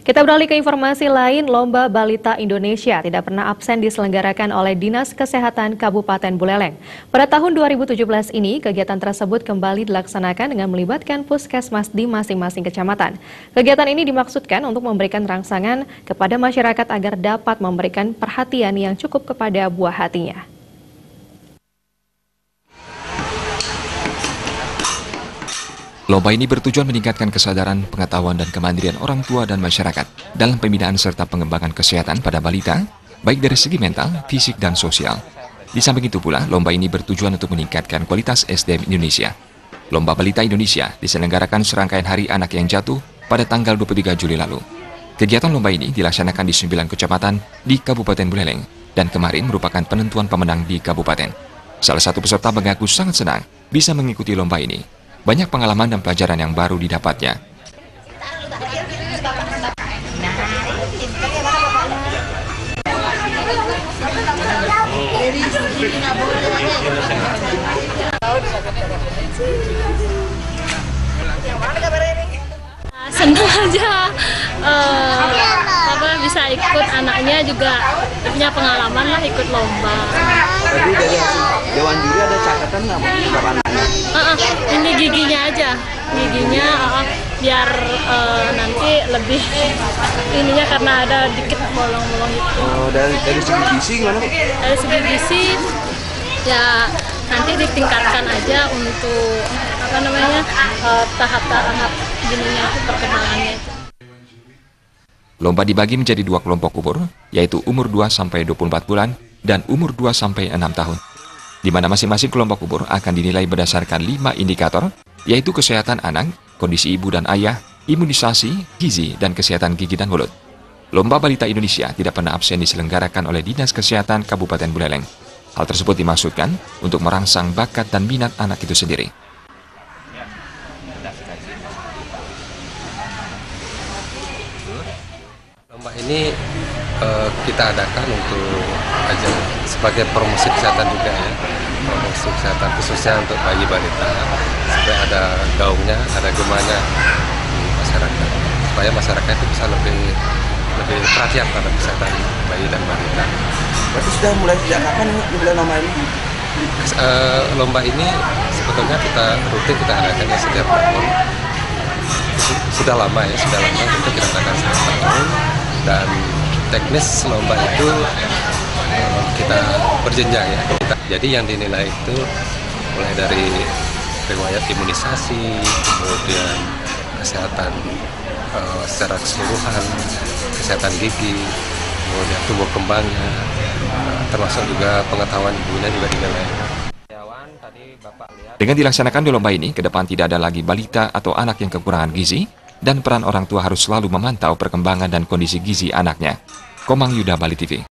Kita beralih ke informasi lain, Lomba Balita Indonesia tidak pernah absen diselenggarakan oleh Dinas Kesehatan Kabupaten Buleleng. Pada tahun 2017 ini, kegiatan tersebut kembali dilaksanakan dengan melibatkan puskesmas di masing-masing kecamatan. Kegiatan ini dimaksudkan untuk memberikan rangsangan kepada masyarakat agar dapat memberikan perhatian yang cukup kepada buah hatinya. Lomba ini bertujuan meningkatkan kesadaran, pengetahuan, dan kemandirian orang tua dan masyarakat dalam pembinaan serta pengembangan kesehatan pada balita, baik dari segi mental, fisik, dan sosial. Di samping itu pula, lomba ini bertujuan untuk meningkatkan kualitas SDM Indonesia. Lomba Balita Indonesia diselenggarakan serangkaian Hari Anak yang jatuh pada tanggal 23 Juli lalu. Kegiatan lomba ini dilaksanakan di 9 kecamatan di Kabupaten Buleleng, dan kemarin merupakan penentuan pemenang di kabupaten. Salah satu peserta mengaku sangat senang bisa mengikuti lomba ini. Banyak pengalaman dan pelajaran yang baru didapatnya. Senang aja, bisa ikut, anaknya juga punya pengalaman lah ikut lomba. Tadi dari Dewan Juri ada catatan nggak untuk anaknya? Ini giginya aja, biar nanti lebih ininya karena ada dikit bolong-bolong gitu. Oh, dari segi gizi gimana? Dari segi gizi ya nanti ditingkatkan aja untuk tahap-tahap gininya, perkembangannya. Lomba dibagi menjadi 2 kelompok umur, yaitu umur 2-24 bulan dan umur 2-6 tahun. Di mana masing-masing kelompok umur akan dinilai berdasarkan 5 indikator, yaitu kesehatan anak, kondisi ibu dan ayah, imunisasi, gizi, dan kesehatan gigi dan mulut. Lomba Balita Indonesia tidak pernah absen diselenggarakan oleh Dinas Kesehatan Kabupaten Buleleng. Hal tersebut dimaksudkan untuk merangsang bakat dan minat anak itu sendiri. Lomba ini kita adakan untuk ajang sebagai promosi kesehatan juga ya, promosi kesehatan khususnya untuk bayi balita supaya ada gaungnya, ada gemanya di masyarakat, supaya masyarakat itu bisa lebih perhatian pada kesehatan bayi dan balita. Berarti sudah mulai sejak kapan mulai lomba ini? Lomba ini sebetulnya kita rutin kita adakan ya setiap tahun. Sudah lama itu kita adakan setiap tahun, dan teknis lomba itu kita berjenjang ya. Jadi yang dinilai itu mulai dari riwayat imunisasi, kemudian kesehatan secara keseluruhan, kesehatan gigi, kemudian tumbuh kembangnya, termasuk juga pengetahuan ibunya juga dinilai. Dengan dilaksanakan di lomba ini, ke depan tidak ada lagi balita atau anak yang kekurangan gizi, dan peran orang tua harus selalu memantau perkembangan dan kondisi gizi anaknya. Komang Yuda, Bali TV.